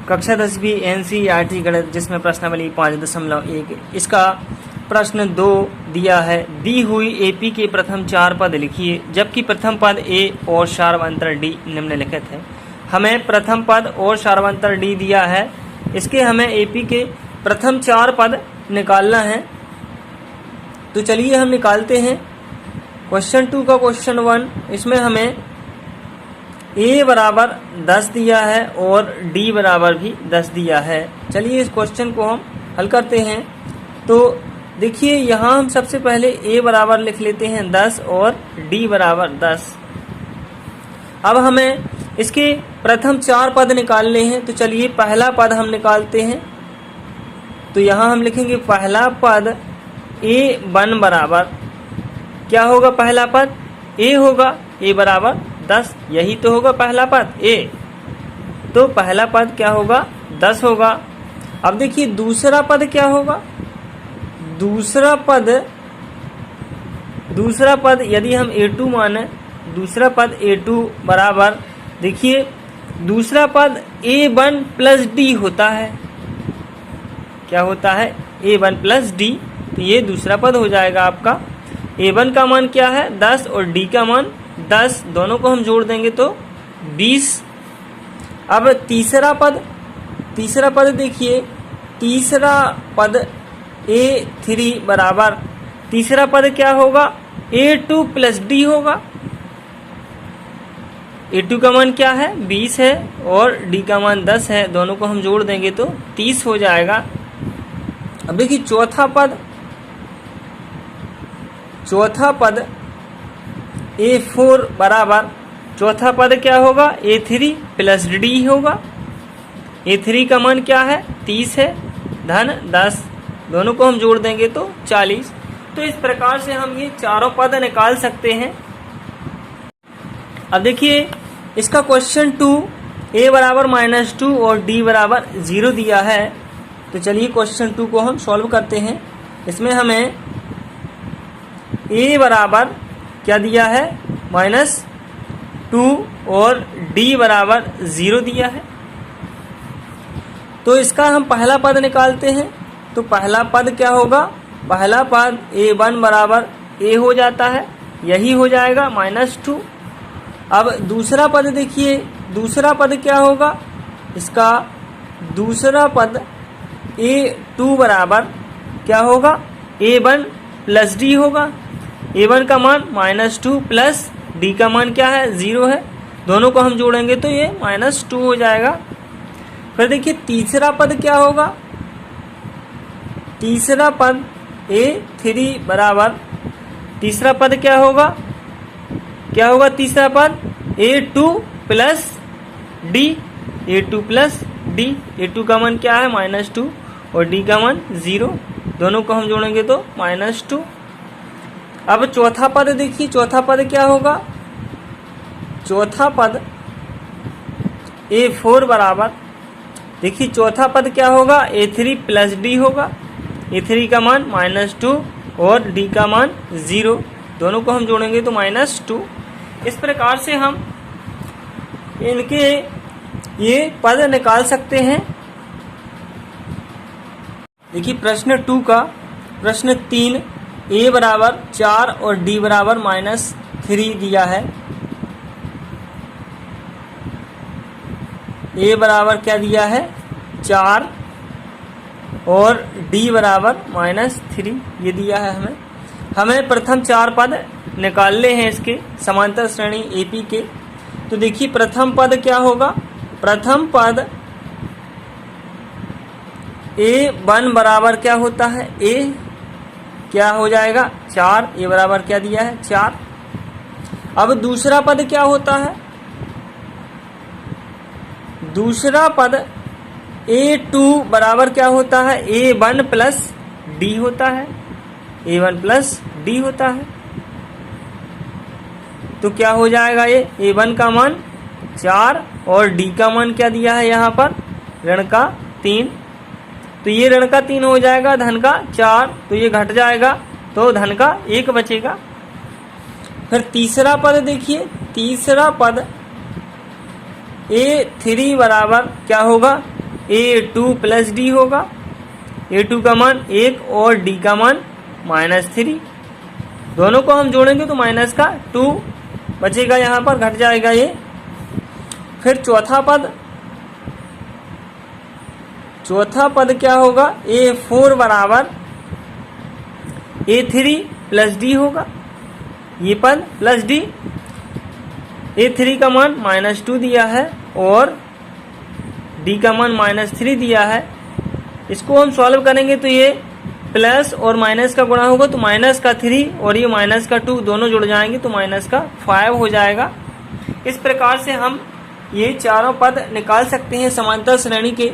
कक्षा 10वीं NCERT गणित जिसमें प्रश्नावली 5.1 इसका प्रश्न 2 दिया है। दी हुई AP के प्रथम 4 पद लिखिए, जबकि प्रथम पद A और सार्वंतर D निम्नलिखित है। हमें प्रथम पद और सार्वंतर D दिया है, इसके हमें AP के प्रथम 4 पद निकालना है। तो चलिए हम निकालते हैं। क्वेश्चन 2 का क्वेश्चन 1, इसमें हमें A बराबर 10 दिया है और D बराबर भी 10 दिया है। चलिए इस क्वेश्चन को हम हल करते हैं। तो देखिए यहाँ हम सबसे पहले A बराबर लिख लेते हैं 10 और D बराबर 10। अब हमें इसके प्रथम 4 पद निकालने हैं। तो चलिए पहला पद हम निकालते हैं। तो यहाँ हम लिखेंगे पहला पद A1 बराबर क्या होगा? पहला पद A होगा, A बराबर 10, यही तो होगा पहला पद A। तो पहला पद क्या होगा? 10 होगा। अब देखिए दूसरा पद क्या होगा? दूसरा पद यदि हम A2 माने, दूसरा पद A2 बराबर, देखिए दूसरा पद A1 प्लस D होता है। क्या होता है? A1 plus D। तो ये दूसरा पद हो जाएगा आपका। A1 का मान क्या है? 10 और D का मान 10, दोनों को हम जोड़ देंगे तो 20। अब तीसरा पद देखिए, तीसरा पद A3 बराबर, तीसरा पद क्या होगा? A2 प्लस D होगा। A2 का मान क्या है? 20 है और D का मान 10 है, दोनों को हम जोड़ देंगे तो 30 हो जाएगा। अब देखिए चौथा पद A4 बराबर, चौथा पद क्या होगा? A3 प्लस D होगा। A3 का मान क्या है? 30 है, धन 10, दोनों को हम जोड़ देंगे तो 40। तो इस प्रकार से हम ये चारों पद निकाल सकते हैं। अब देखिए इसका क्वेश्चन 2, A बराबर -2 और D बराबर 0 दिया है। तो चलिए क्वेश्चन 2 को हम सॉल्व करते हैं। इसमें हमें A बराबर क्या दिया है? -2 और D बराबर 0 दिया है। तो इसका हम पहला पद निकालते हैं। तो पहला पद क्या होगा? पहला पद A1 बराबर A हो जाता है, यही हो जाएगा -2। अब दूसरा पद देखिए, दूसरा पद क्या होगा? इसका दूसरा पद A2 बराबर क्या होगा? A1 प्लस D होगा। A1 का मान -2 प्लस D का मान क्या है? 0 है, दोनों को हम जोड़ेंगे तो ये -2 हो जाएगा। फिर देखिए तीसरा पद क्या होगा? तीसरा पद A3 बराबर, तीसरा पद क्या होगा? तीसरा पद A2 plus D, A2 plus D। A2 का मान क्या है? -2 और D का मान 0, दोनों को हम जोड़ेंगे तो -2। अब चौथा पद देखिए, चौथा पद क्या होगा? चौथा पद A4 बराबर, देखिए चौथा पद क्या होगा? A3 प्लस D होगा। A3 का मान -2 और D का मान 0, दोनों को हम जोड़ेंगे तो -2। इस प्रकार से हम इनके ये पद निकाल सकते हैं। देखिए प्रश्न 2 का प्रश्न 3, A बराबर 4 और D बराबर -3 दिया है। A बराबर क्या दिया है? 4 और D बराबर -3 ये दिया है। हमें प्रथम 4 पद निकालने हैं इसके समांतर श्रेणी AP के। तो देखिए प्रथम पद क्या होगा? प्रथम पद A1 बराबर क्या होता है? A क्या हो जाएगा? 4, A बराबर क्या दिया है? 4। अब दूसरा पद क्या होता है? दूसरा पद A2 बराबर क्या होता है? A1 प्लस D होता है, A1 प्लस D होता है। तो क्या हो जाएगा? ये A1 का मान 4 और D का मान क्या दिया है यहाँ पर? ऋण का 3। तो ये ऋण का 3 हो जाएगा, धन का 4, तो ये घट जाएगा तो धन का 1 बचेगा। फिर तीसरा पद देखिए, तीसरा पद A3 बराबर क्या होगा? A2 प्लस डी होगा। A2 का मान 1 और D का मान -3। दोनों को हम जोड़ेंगे तो माइनस का 2 बचेगा, यहाँ पर घट जाएगा ये। फिर चौथा पद क्या होगा, A4 बराबर A3 प्लस डी होगा। ये पद प्लस डी, A3 का मान -2 दिया है और D का मान -3 दिया है। इसको हम सॉल्व करेंगे तो ये प्लस और माइनस का गुणा होगा तो माइनस का 3 और ये माइनस का 2 दोनों जुड़ जाएंगे तो माइनस का 5 हो जाएगा। इस प्रकार से हम ये चारों पद निकाल सकते हैं समांतर श्रेणी के।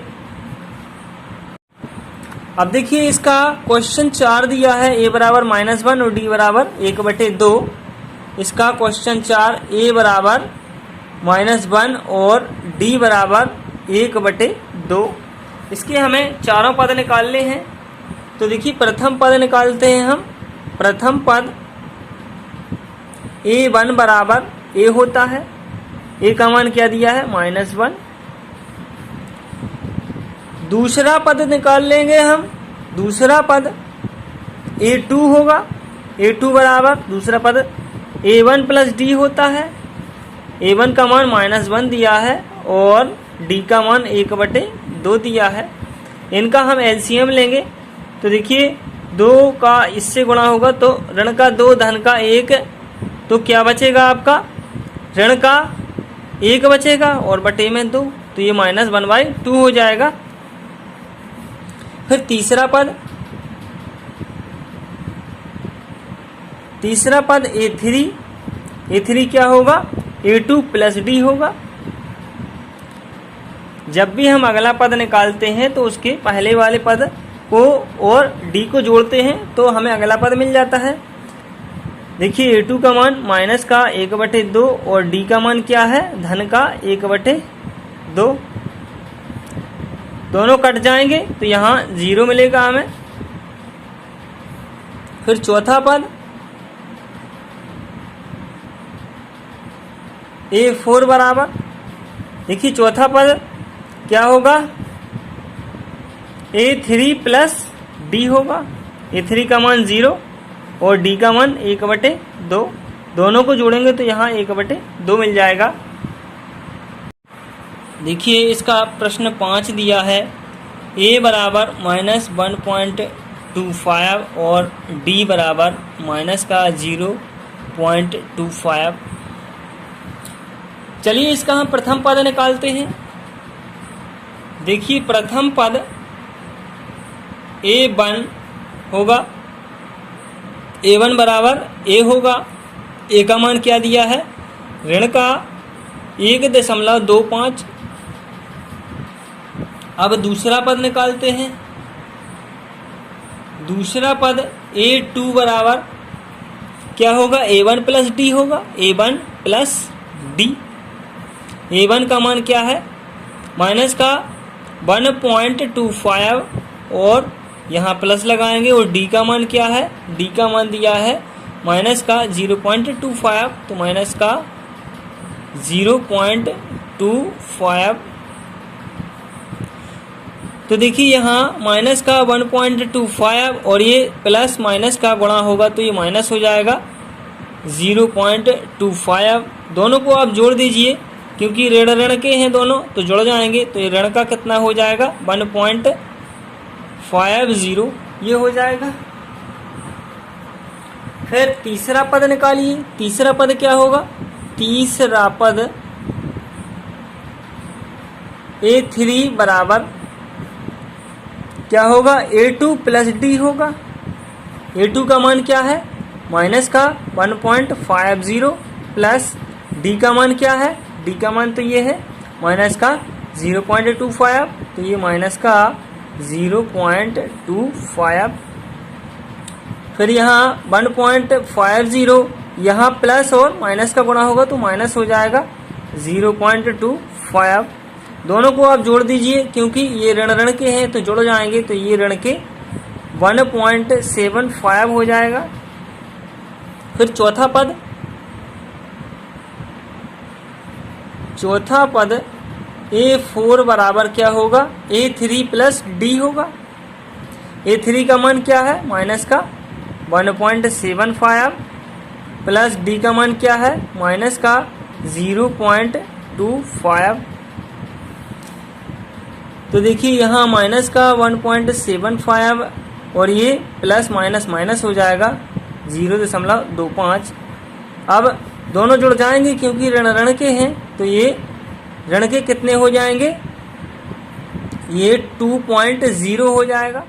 अब देखिए इसका क्वेश्चन 4 दिया है, A बराबर -1 और D बराबर 1/2। इसका क्वेश्चन 4 A बराबर -1 और D बराबर 1/2। इसके हमें चारों पद निकालने हैं। तो देखिए प्रथम पद निकालते हैं हम। प्रथम पद A1 बराबर A होता है। A का मान क्या दिया है, -1। दूसरा पद निकाल लेंगे हम। दूसरा पद A2 होगा। A2 बराबर दूसरा पद A1 प्लस D होता है। A1 का मान -1 दिया है और D का मान 1/2 दिया है। इनका हम एलसीएम लेंगे तो देखिए 2 का इससे गुणा होगा तो ऋण का 2 धन का 1, तो क्या बचेगा आपका, ऋण का 1 बचेगा और बटे में 2, तो ये -1/2 हो जाएगा। फिर तीसरा पद A3 क्या होगा, A2 प्लस D होगा। जब भी हम अगला पद निकालते हैं तो उसके पहले वाले पद को और D को जोड़ते हैं तो हमें अगला पद मिल जाता है। देखिए A2 का मान माइनस का 1/2 और D का मान क्या है, धन का 1/2। दोनों कट जाएंगे तो यहाँ 0 मिलेगा हमें। फिर चौथा पद A4 बराबर, देखिए चौथा पद क्या होगा, A3 प्लस D होगा। A3 का मान 0 और D का मान 1/2। दोनों को जोड़ेंगे तो यहाँ 1/2 मिल जाएगा। देखिए इसका प्रश्न 5 दिया है, A बराबर -1.25 और D बराबर -0.25। चलिए इसका हम प्रथम पद निकालते हैं। देखिए प्रथम पद A1 होगा। A1 बराबर A होगा। A का मान क्या दिया है, ऋण का 1.25। अब दूसरा पद निकालते हैं। दूसरा पद A2 बराबर क्या होगा, A1 प्लस D होगा। A1 plus D। A1 का मान क्या है, माइनस का 1.25 और यहाँ प्लस लगाएंगे और D का मान क्या है, D का मान दिया है माइनस का 0.25, तो माइनस का 0.25। तो देखिए यहाँ माइनस का 1.25 और ये प्लस माइनस का गुणा होगा तो ये माइनस हो जाएगा 0.25। दोनों को आप जोड़ दीजिए क्योंकि ऋण ऋण के हैं दोनों, तो जुड़ जाएंगे तो ये ऋण का कितना हो जाएगा, 1.50 ये हो जाएगा। फिर तीसरा पद निकालिए। तीसरा पद क्या होगा, तीसरा पद A3 बराबर क्या होगा, A2 प्लस D होगा। A2 का मान क्या है, माइनस का 1.50 प्लस D का मान क्या है, D का मान तो ये है माइनस का 0.25, तो ये माइनस का 0.25। फिर यहाँ 1.50 यहाँ प्लस और माइनस का गुणा होगा तो माइनस हो जाएगा 0.25। दोनों को आप जोड़ दीजिए क्योंकि ये ऋण ऋण के हैं तो जुड़ जाएंगे, तो ये ऋण के 1.75 हो जाएगा। फिर चौथा पद A4 बराबर क्या होगा, A3 प्लस डी होगा। A3 का मान क्या है, माइनस का 1.75 प्लस डी का मान क्या है, माइनस का 0.25। तो देखिए यहाँ माइनस का 1.75 और ये प्लस माइनस माइनस हो जाएगा 0.25। अब दोनों जुड़ जाएंगे क्योंकि ऋण ऋण के हैं, तो ये ऋण के कितने हो जाएंगे, ये 2.0 हो जाएगा।